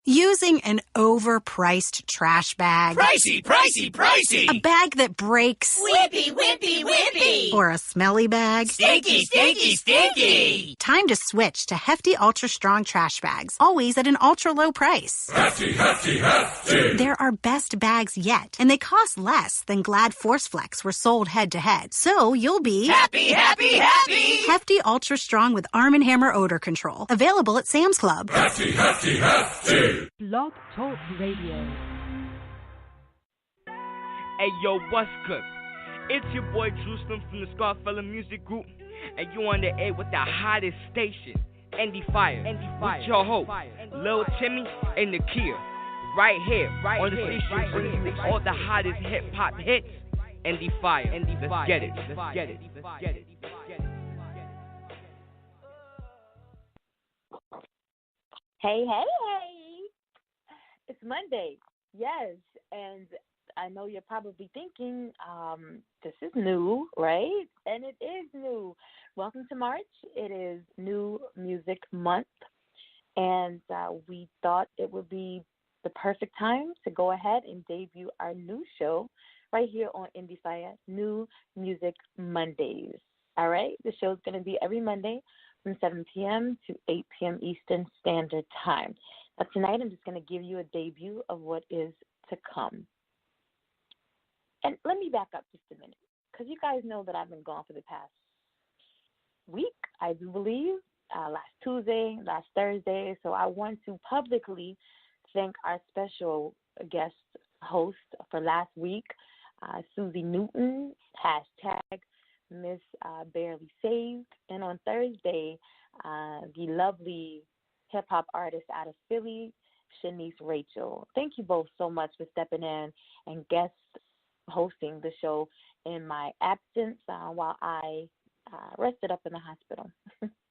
Using an overpriced trash bag. Pricey, pricey, pricey! A bag that breaks. Whippy, whippy, whippy! Or a smelly bag. Stinky, stinky, stinky! Time to switch to Hefty Ultra Strong trash bags, always at an ultra low price. Hefty, hefty, hefty! They're our best bags yet, and they cost less than Glad Force Flex were sold head to head. So you'll be happy, happy, happy! Hefty Ultra Strong with Arm & Hammer odor control. Available at Sam's Club. Hefty, hefty, hefty! Blog Talk Radio. Hey yo, what's good? It's your boy Jerusalem from the Scarfella Music Group, and you on the air with the hottest station, Endie Fiya. With your host, Lil Timmy and Nakia, right here on the station bringing you all the hottest hip hop hits. Endie Fiya. Let's get it. Let's get it. Let's get it. Hey, hey, hey. It's Monday, yes, and I know you're probably thinking, this is new, right? And it is new. Welcome to March. It is New Music Month, and we thought it would be the perfect time to go ahead and debut our new show right here on Endie Fiya, New Music Mondays. All right? The show's going to be every Monday from 7 p.m. to 8 p.m. Eastern Standard Time. Now, tonight I'm just going to give you a debut of what is to come. And let me back up just a minute, because you guys know that I've been gone for the past week, I do believe, last Tuesday, last Thursday. So I want to publicly thank our special guest host for last week, Susie Newton, hashtag Miss Barely Saved. And on Thursday, the lovely hip-hop artist out of Philly, Shanice Rachel. Thank you both so much for stepping in and guest hosting the show in my absence while I rested up in the hospital.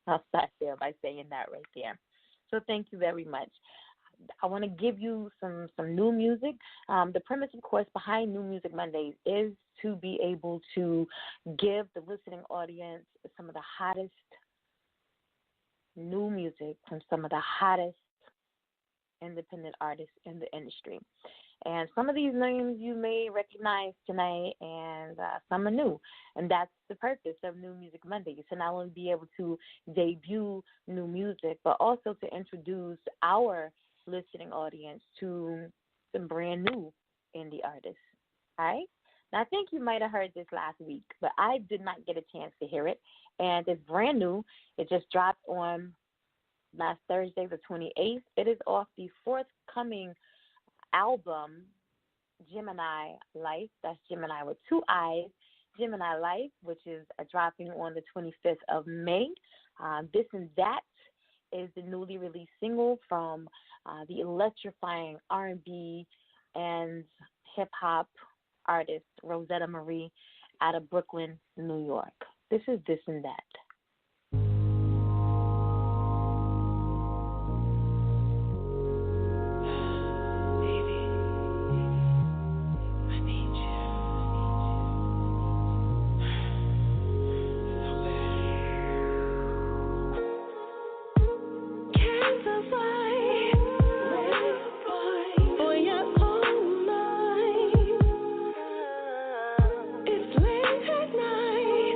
I'll start there by saying that right there. So thank you very much. I want to give you some new music. The premise, of course, behind New Music Mondays is to be able to give the listening audience some of the hottest new music from some of the hottest independent artists in the industry. And some of these names you may recognize tonight, and some are new. And that's the purpose of New Music Mondays, to not only be able to debut new music, but also to introduce our listening audience to some brand new indie artists. All right? Now, I think you might have heard this last week, but I did not get a chance to hear it. And it's brand new. It just dropped on last Thursday, the 28th. It is off the forthcoming album, Gemini Life. That's Gemini with two I's. Gemini Life, which is dropping on the 25th of May. This and That is the newly released single from the electrifying R&B and hip-hop artist Rosetta Marie out of Brooklyn, New York. This is This and That. It's late at night.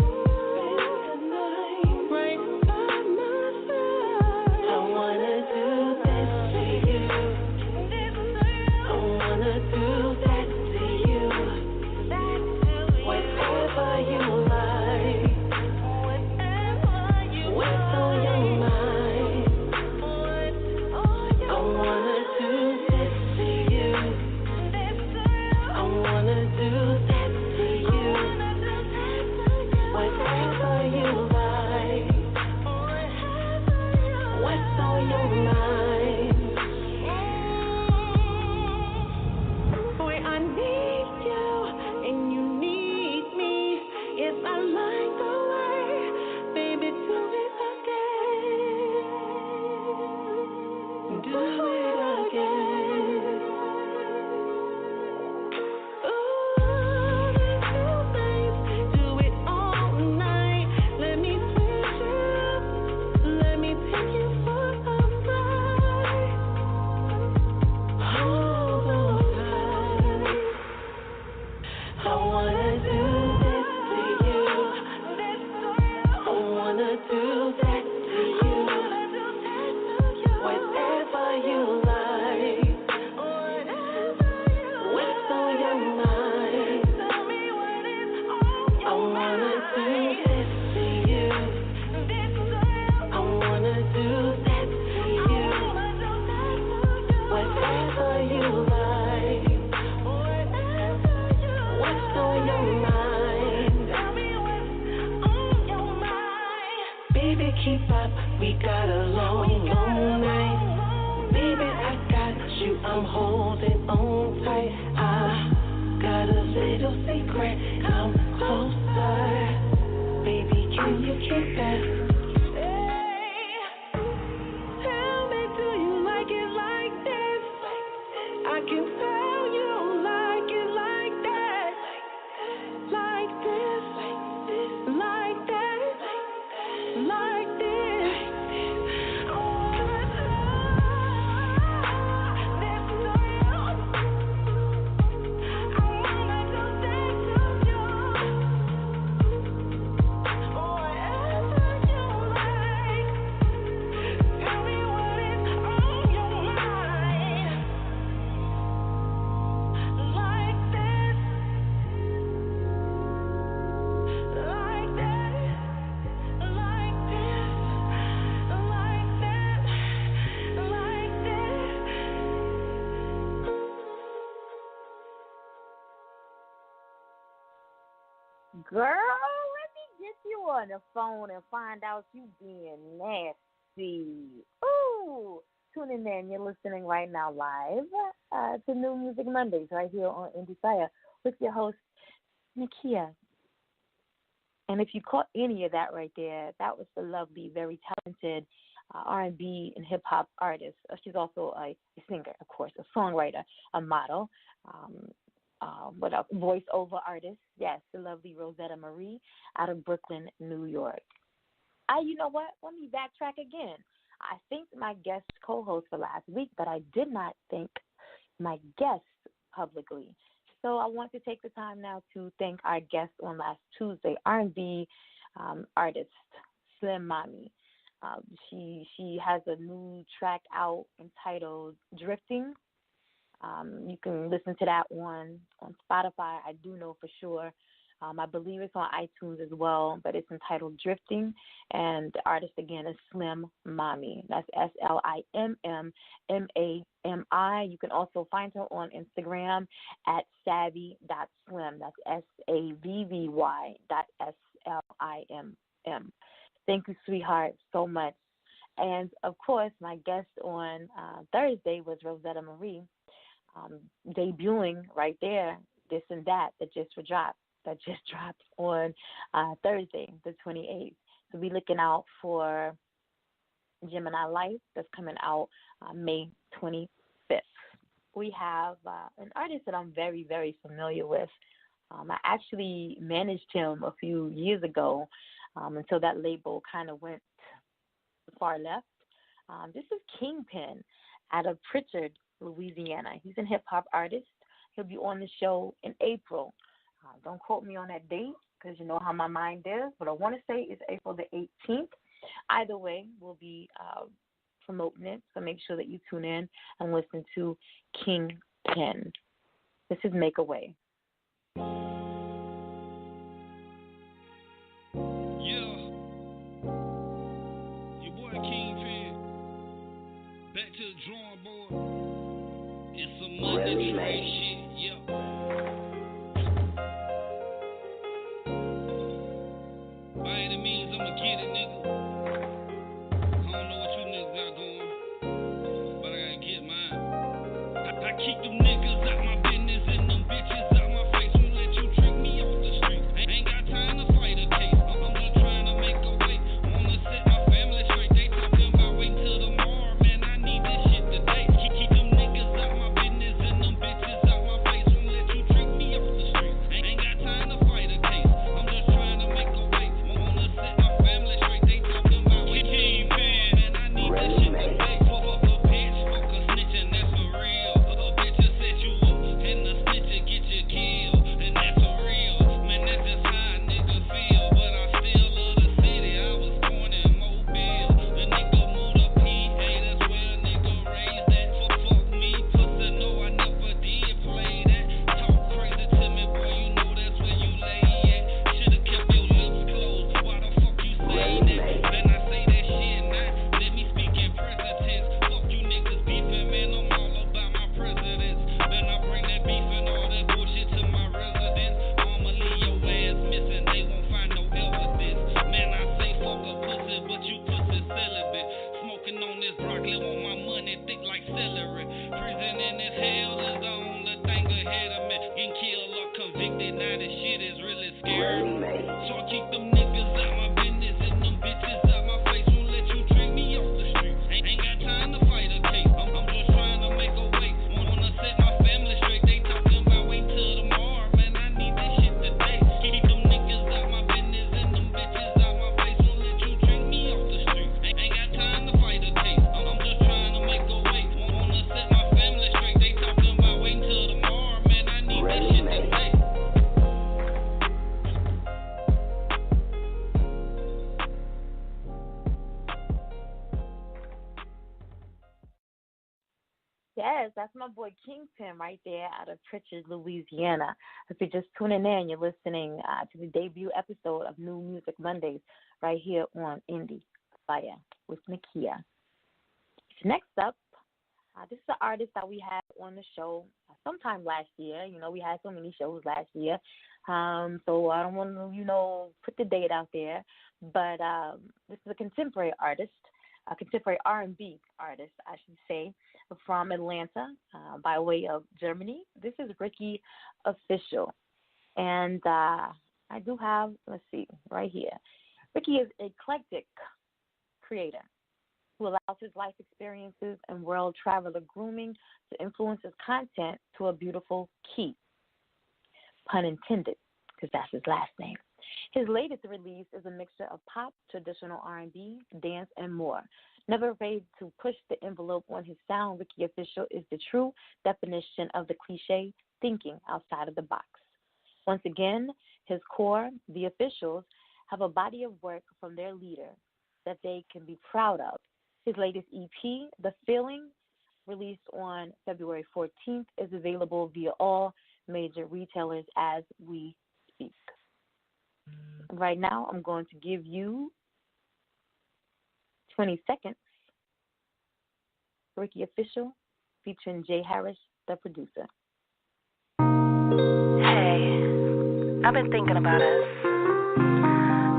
We got a long, long night. Baby, I got you, I'm holding on tight. I got a little secret, come closer. Baby, can you keep that? Tell me, do you like it like this? I can tell you like it like that. Like this, like that, like this. Girl, let me get you on the phone and find out you being nasty. Ooh, tuning in. You're listening right now live to New Music Mondays right here on Endie Fiya with your host, Nakia. And if you caught any of that right there, that was the lovely, very talented R&B and hip-hop artist. She's also a singer, of course, a songwriter, a model, what else? Voiceover artist. Yes, the lovely Rosetta Marie out of Brooklyn, New York. You know what? Let me backtrack again. I thanked my guest co-host for last week, but I did not thank my guest publicly. So I want to take the time now to thank our guest on last Tuesday, R&B artist Slim Mommy. She has a new track out entitled Drifting. You can listen to that on Spotify. I do know for sure. I believe it's on iTunes as well, but it's entitled Drifting, and the artist again is Slim Mommy. That's SLIMMMAMI. You can also find her on Instagram at savvy.slim. That's SAVVY.SLIMM. Thank you, sweetheart, so much. And, of course, my guest on Thursday was Rosetta Marie, debuting right there, This and That just dropped. That just dropped on Thursday, the 28th. So be looking out for Gemini Life that's coming out May 25th. We have an artist that I'm very, very familiar with. I actually managed him a few years ago until that label kind of went far left. This is Kingpin out of Pritchard, Louisiana. He's a hip-hop artist. He'll be on the show in April. Don't quote me on that date because you know how my mind is, but I want to say it's April the 18th. Either way, we'll be promoting it, so make sure that you tune in and listen to Kingpin. This is Make a Way. Back to the drawing board. It's some money trade shit, yeah. By any means, I'ma get it, nigga. I don't know what you niggas got going, but I gotta get mine. I keep them niggas out my business and them bitches out my face. Won't let you trick me off the street. Ain't got time to fight a case. I'm just trying to make a way. Wanna set my family straight. They talking about waiting till tomorrow, man. I need this shit today. Keep them niggas out my business and them bitches out my face. Won't let you trick me off the street. Ain't got time to fight a case. I'm just trying to make a way. Wanna set my family straight. They talking about waiting till tomorrow, man. I need this shit today. Fuck a bitch, fuck a snitch, and that's for real. A bitch just said and this hell is the only thing ahead of me. Getting killed or convicted, now this shit is really scary. So I keep them niggas out my business and them bitches out my face. Won't let you drink me off the street. Ain't got time to fight a case. I'm just trying to make a way. Wanna set my family straight. They talking about wait till tomorrow. Man, I need this shit today. Keep them niggas out my business and them bitches out my face. Won't let you drink me off the street. Ain't got time to fight a case. I'm just trying to make a way. Wanna set my family straight. They talking about wait till tomorrow. Man, I need this shit today. Yes, that's my boy Kingpin right there out of Pritchard, Louisiana. If you're just tuning in, you're listening to the debut episode of New Music Mondays right here on Endie Fiya with Nakia. Next up, this is the artist that we had on the show sometime last year. You know, we had so many shows last year, so I don't want to, put the date out there. But this is a contemporary artist, a contemporary R&B artist, I should say, from Atlanta by way of Germany. This is Ricky Official. And I do have, let's see, right here. Ricky is an eclectic creator who allows his life experiences and world traveler grooming to influence his content to a beautiful key. Pun intended, because that's his last name. His latest release is a mixture of pop, traditional R&B, dance, and more. Never afraid to push the envelope on his sound, Ricky Official is the true definition of the cliche, thinking outside of the box. Once again, his core, the Officials, have a body of work from their leader that they can be proud of. His latest EP, The Feeling, released on February 14th, is available via all major retailers as we speak. Right now, I'm going to give you 20 seconds. Ricky Official, featuring Jay Harris, the producer. Hey, I've been thinking about us.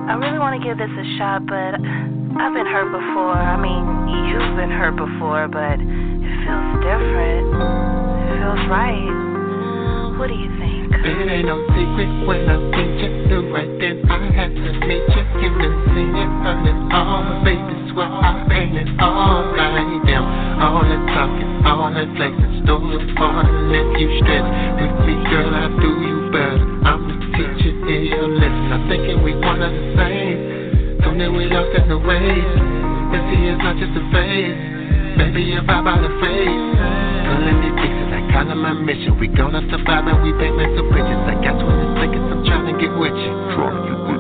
I really want to give this a shot, but I've been hurt before. I mean, you've been hurt before, but it feels different. It feels right. What do you think? It ain't no secret when I seen you do right then. I had to meet you. You been seen it, heard it all. Baby, swear I ain't it all right down. All the talking, all the flexing, stole the part and left you stressed. With me, girl, I do you better. I'm the teacher, here you listen. I'm thinking we one of the same. So then we lost in the ways. And see, it's not just a phase. Maybe if I buy the phrase. Pulling these pieces, I call it my mission. We gonna survive and we paving some bridges. I got 20 seconds, I'm trying to get with you.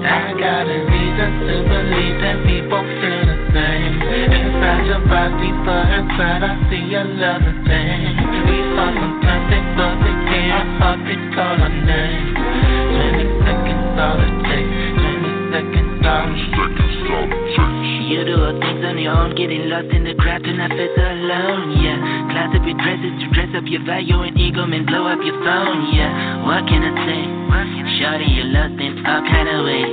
I got a reason to believe that we both feel the same. Inside your body, deeper inside, I see your love and thing. We fought some plastic, but we can't. Our heartbeats call our name. 20 seconds, all it takes. 20 seconds, all it takes. You do all things on your own, getting lost in the crowd, do not feel so alone, yeah. Class up your dresses to dress up your value and ego, man, blow up your phone, yeah. What can I say? Shawty, you're lost in all kind of ways.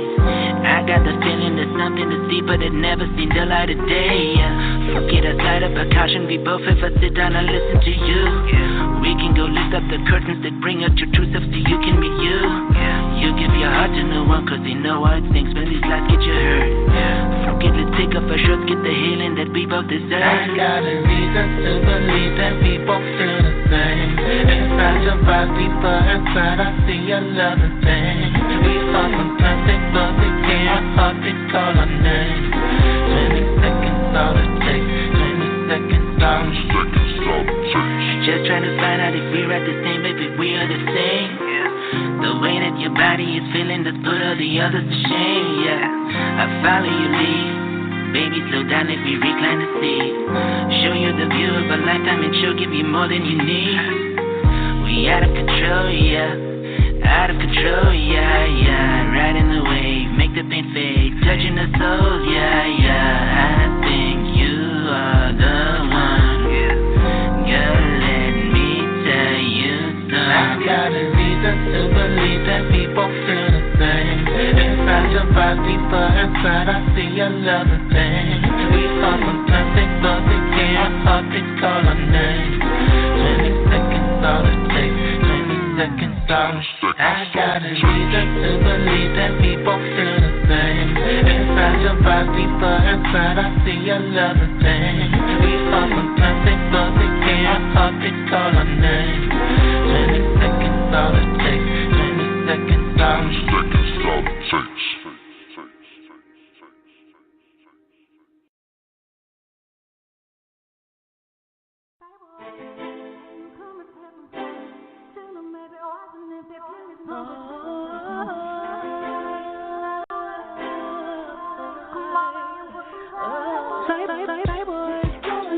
I got the feeling there's something that's deeper that never seen the light of day, yeah. Forget a side of a caution, we both if I sit down and listen to you. We can go lift up the curtains that bring out your true self so you can be you. You give your heart to no one cause they know how it stinks when these lies get you hurt. Forget to take off our shirts, get the healing that we both deserve. I got a reason to believe that we both feel the same. Inside your body, deeper inside, I see your love and thing. We fought some plastic, but we can't. Our heartbeats call our name. 20 seconds, all it takes. 20 seconds, all it takes. Just trying to find out if we're at the same, baby, we are the same. The way that your body is feeling, that's put all the others to shame, yeah. I follow you lead. Baby, slow down if we recline the seat. Show you the view of a lifetime and she'll give you more than you need. We out of control, yeah. Out of control, yeah, yeah. Riding the wave, make the pain fade. Touching the souls, yeah, yeah. I think you are the one. Girl, let me tell you something. I got a reason to believe that we both feel the same. Inside your body, deeper inside, I see your love and thing. We fought some plastic, but we can't. Our heartbeats call our name. 20 thought. I got a reason to believe that we both feel the same. Inside your body, but inside I see a loving thing. We are fantastic, but we can't heartbeat call our name. 20 seconds all it takes. 20 seconds all it takes.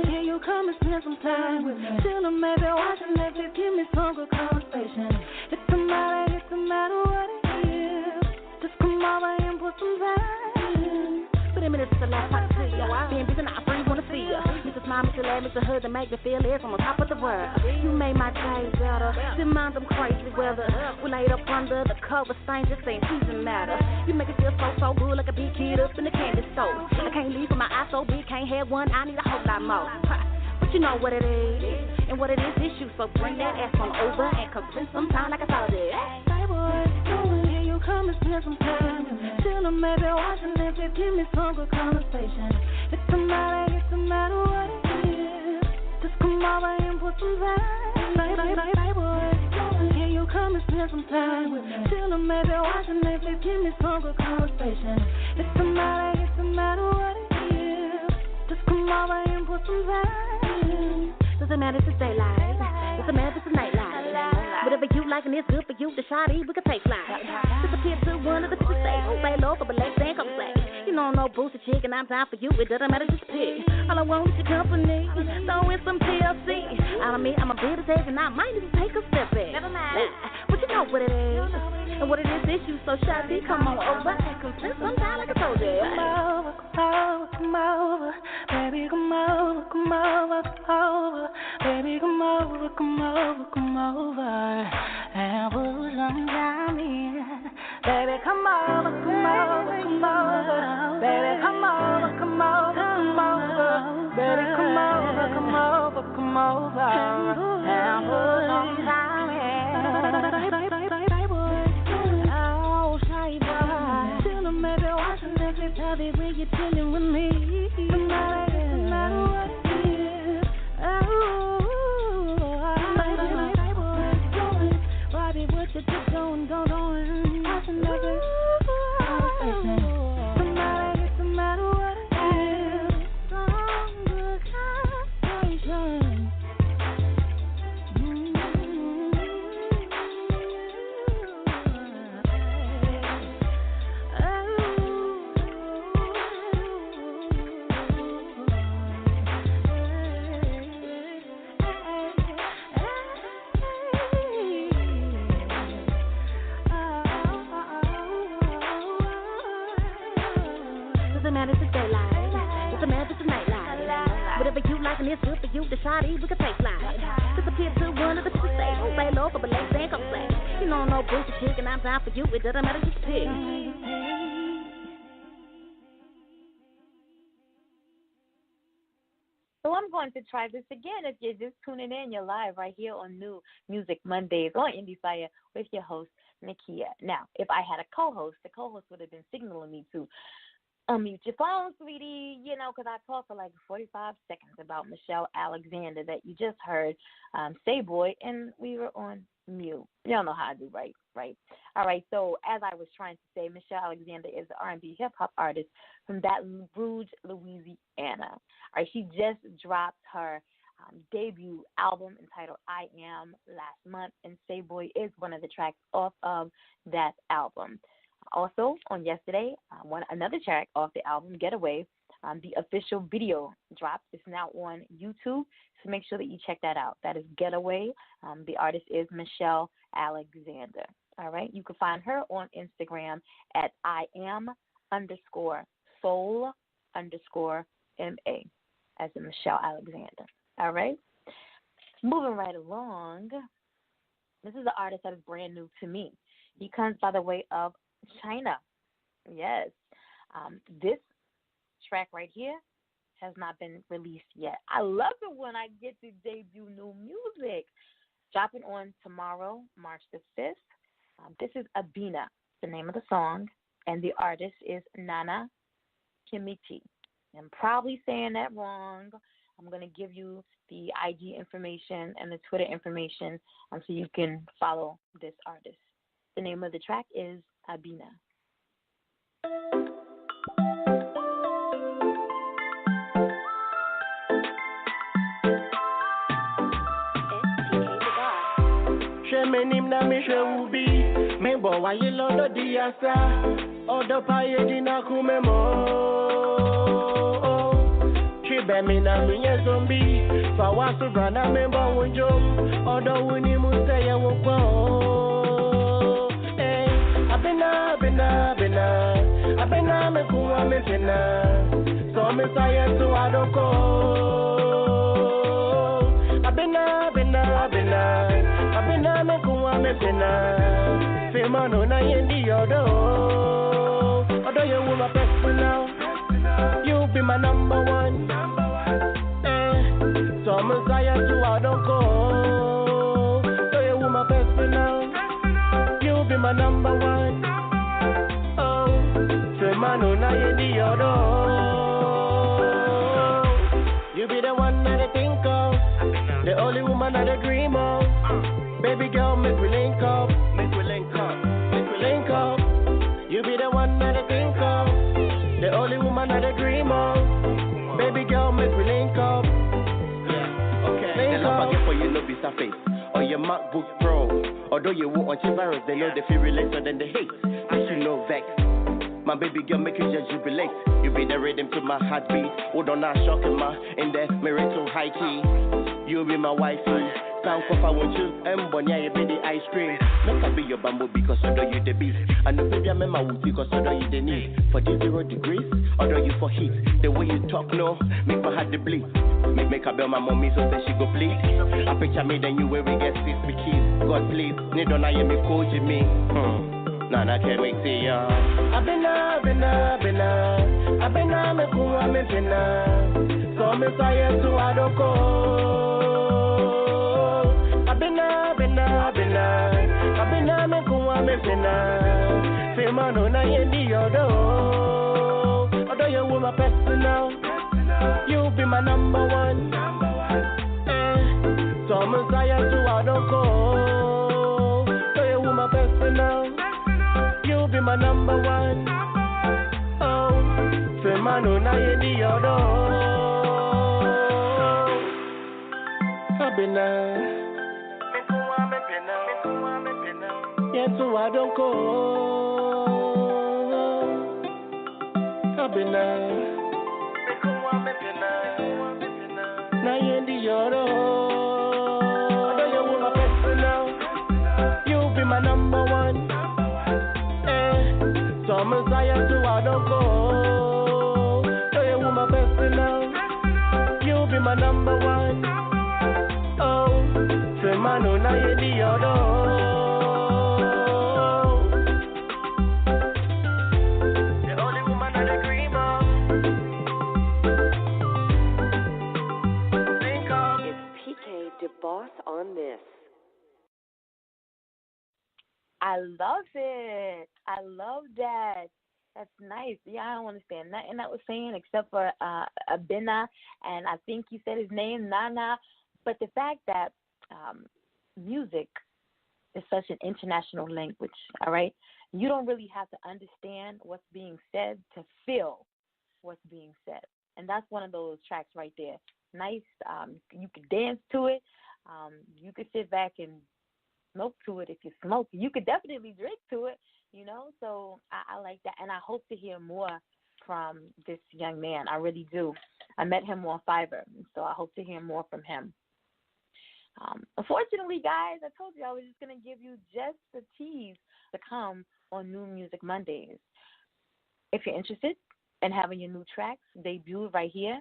Can you come and spend some time with me? Chillin', maybe watching Netflix, give me some good conversation. It don't matter what it is. Just come over and put some time. 30 minutes is the last time to see ya. Being busy, not free, wanna see ya. Mr. Smile, Mr. Lad, Mr. Hood, that make me feel it's on the top of the world. You made my day better. Didn't mind them crazy weather. We laid up under the cover, things just ain't even matter. You make it feel so good, like a big kid up in the candy store. I can't leave with my eyes so big, can't have one, I need a whole lot more. But you know what it is, and what it is you. So bring that ass on over and come spend some time like I told you. Hey boy, can you come and spend some time with me? Chillin', maybe watching Netflix, give me some good conversation. It don't matter what it is. Just come over and put some time. Hey boy, can you come and spend some time with me? Chillin', maybe watching Netflix, give me some good conversation. It don't matter what it is. Just come over and put some time. Doesn't matter if it's daylight. Doesn't matter if it's nightlight. Whatever you like and it's good for you, the shawty, we can take flight. Disappear to one of the 50 states. Stay local, but let's stay come slack. You know, no booster chick and I'm down for you. It doesn't matter, just pick. All I want is your company. Throw in some TLC. Out of me, I'm a bit of taste and I might need to take a step back. Never mind. But you know what it is. And what it is you. So shawty, come on over and come spend some time like I told you. Come over. Baby, come over. Baby, come over. And put some time in. Baby, come over. Baby, come over. Baby, come over. And put some time in. Oh, shy boy. Chillin', maybe watching Netflix, tell me when you're chillin' with me. No matter what it is. Oh. What you just don't watching Netflix. Doesn't matter what it is. Some good conversation. And it's good for you, the shawty, we can take flight. Disappear to one of the 2 states. Stay local, but let's stay come slack. You know, no bullshit chick, and I'm down for you. It doesn't matter, just pick. So I'm going to try this again. If you're just tuning in, you're live right here on New Music Mondays on Endie Fiya with your host, Nakia. Now, if I had a co-host, the co-host would have been signaling me to unmute your phone, sweetie, you know, because I talked for like 45 seconds about Michelle Alexander that you just heard, Say Boy, and we were on mute. You don't know how I do, right? All right, so as I was trying to say, Michelle Alexander is an R&B hip-hop artist from Baton Rouge, Louisiana. All right, she just dropped her debut album entitled I Am last month, and Say Boy is one of the tracks off of that album. Also, on yesterday, another track off the album, Getaway, the official video dropped. It's now on YouTube, so make sure that you check that out. That is Getaway. The artist is Michelle Alexander. All right, you can find her on Instagram at IAM_soul_MA, as in Michelle Alexander. All right, moving right along. This is an artist that is brand new to me. He comes by the way of China. Yes. This track right here has not been released yet. I love it when I get to debut new music. dropping on tomorrow, March the 5th. This is Abina, the name of the song, and the artist is Nana Kimichi. I'm probably saying that wrong. I'm going to give you the IG information and the Twitter information so you can follow this artist. The name of the track is Abina. Shemenim na mi shewubi, me bo wa ye lodo diasa, odo pa ye dina kumemo. Chibe mi na mi ye zombie, fa wasu brana me bo wunjom, odo wuni muse ye wukwo. Abena me kuwa me pina, so me saye to adoko. Abena me kuwa me pina, fema no na yendi odo you my best now, you be my number one. So me saye to adoko, so you my best now, you be my number one. Mano na yendi yodo. You be the one that I think of, the only woman that I dream of. Baby girl, make we link up. You be the one that I think of, the only woman that I dream of. Baby girl, make we link up. Yeah, okay. Link up. For you, no be surface or your MacBook Pro. Although you won't antivirus, they know they feel related, so then they hate. I should know vex. My baby girl make you just jubilate. You be the rhythm to my heartbeat. Hold on, not shocking my in the marital high key. You be my wifey. Sound if I want you. Bonya, you be the ice cream. Make I be your bamboo because I know you the beast. And the baby I make my wood because I know you the need. For the 0 degrees, I know you for heat. The way you talk, no, make my heart the bleed. Make her bell my mommy so that she go please. I picture me then you where we get 6 with keys. God please, need on I me coach me. Nana can't wait to ya. Abena me kuwa me pina, so me saye to adoko. Abena me kuwa me pina, fema no na yendi yodo. Although you were my personal, you be my number one. So me saye to adoko. So you were my personal. You be my number one. Oh, femano na yendi yodo. Abena, me kuwa me pena. Yesu adonko. Abena, me kuwa me pena. Na yendi yodo. Although you were my personal, you be my number one. So Messiah to Adonko. So you my best now. You be my number one. Oh, Femano na yendi yodo. The only woman that I dream of. Think of. It's PK the boss on this. I love it. I love that. That's nice. Yeah, I don't understand nothing that was saying except for Abena, and I think you said his name, Nana. But the fact that music is such an international language, all right? You don't really have to understand what's being said to feel what's being said. And that's one of those tracks right there. Nice. You could dance to it. You could sit back and smoke to it if you smoke. You could definitely drink to it, you know. So I like that, and I hope to hear more from this young man. I really do. I met him on Fiverr, so I hope to hear more from him. Unfortunately, guys, I told you I was just going to give you just the tease to come on New Music Mondays. If you're interested in having your new tracks debut right here,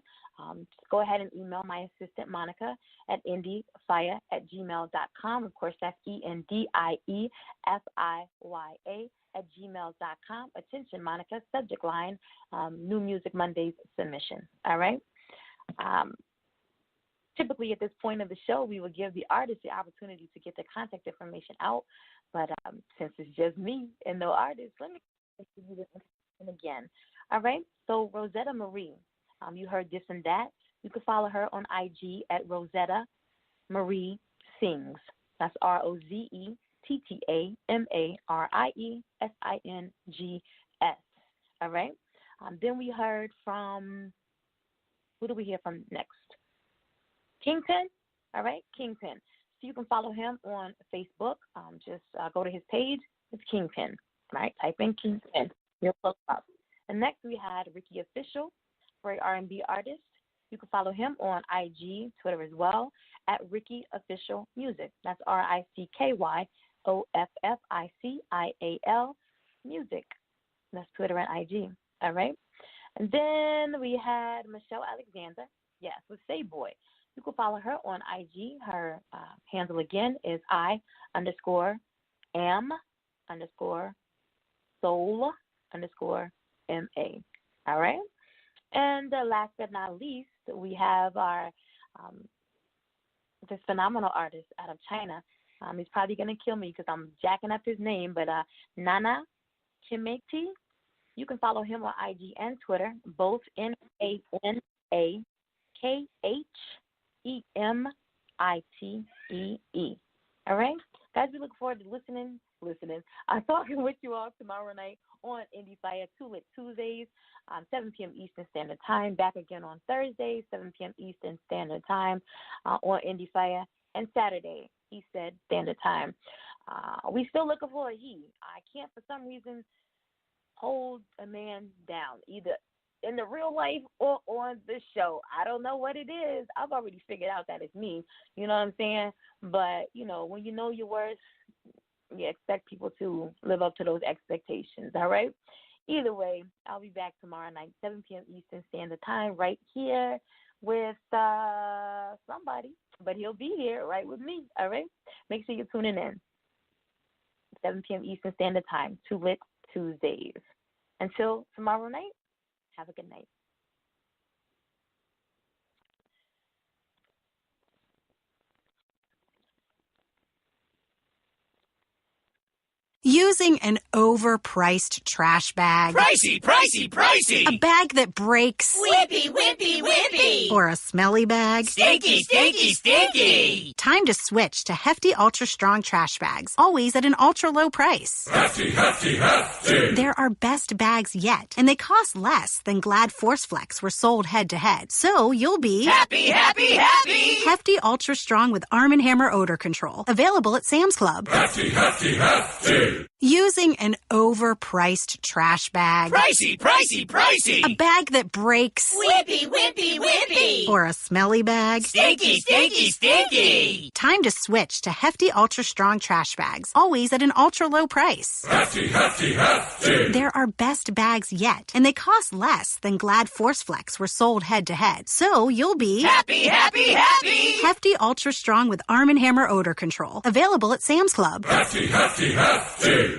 just go ahead and email my assistant, Monica, at indiefiya@gmail.com. Of course, that's ENDIEFIYA@gmail.com. Attention, Monica, subject line, New Music Mondays submission. All right? Typically, at this point of the show, we will give the artist the opportunity to get their contact information out. But since it's just me and no artist, let me give you the information again. All right? So Rosetta Marie, you heard This and That. You can follow her on IG at Rosetta Marie Sings. That's ROZETTAMARIESINGS. All right? Then we heard from, who do we hear from next? Kingpin. All right? Kingpin. So you can follow him on Facebook. Just go to his page. It's Kingpin. All right? Type in Kingpin. You'll look up. And next we had Ricky Official, for an R&B artist. You can follow him on IG, Twitter as well, at Ricky Official Music. That's RICKYOFFICIAL Music. That's Twitter and IG. All right? And then we had Michelle Alexander, yes, with Say Boy. You can follow her on IG. Her handle again is I_am_soul_MA. All right? And last but not least, we have our this phenomenal artist out of China. He's probably going to kill me because I'm jacking up his name, but Nana Chimeti. You can follow him on IG and Twitter, both NANAKHEMITEE. All right? Guys, we look forward to listening. I'm talking with you all tomorrow night on Endie Fiya, Too Lit Tuesdays, 7 p.m. Eastern Standard Time. Back again on Thursday, 7 p.m. Eastern Standard Time on Endie Fiya. And Saturday, Eastern Standard Time. We still looking for a he. I can't, for some reason, hold a man down, either in the real life or on the show. I don't know what it is. I've already figured out that it's me. You know what I'm saying? But, when you know your worth, you expect people to live up to those expectations, all right? Either way, I'll be back tomorrow night, 7 p.m. Eastern Standard Time, right here with somebody. But he'll be here right with me, all right? Make sure you're tuning in. 7 p.m. Eastern Standard Time, Too Lit Tuesdays. Until tomorrow night, have a good night. Using an overpriced trash bag. Pricey, pricey, pricey. A bag that breaks. Whippy, whippy, whippy. Or a smelly bag. Stinky, stinky, stinky. Time to switch to Hefty Ultra Strong trash bags, always at an ultra low price. Hefty, hefty, hefty. They're our best bags yet, and they cost less than Glad Force Flex were sold head to head. So you'll be happy, happy, happy. Hefty Ultra Strong with Arm & Hammer odor control, available at Sam's Club. Hefty, hefty, hefty. Using an overpriced trash bag. Pricey, pricey, pricey. A bag that breaks. Whippy, whippy, whippy. Or a smelly bag. Stinky, stinky, stinky. Time to switch to Hefty Ultra Strong trash bags, always at an ultra low price. Hefty, hefty, hefty. They're our best bags yet, and they cost less than Glad Force Flex were sold head to head. So you'll be happy, happy, happy. Hefty Ultra Strong with Arm & Hammer odor control, available at Sam's Club. Hefty, hefty, hefty.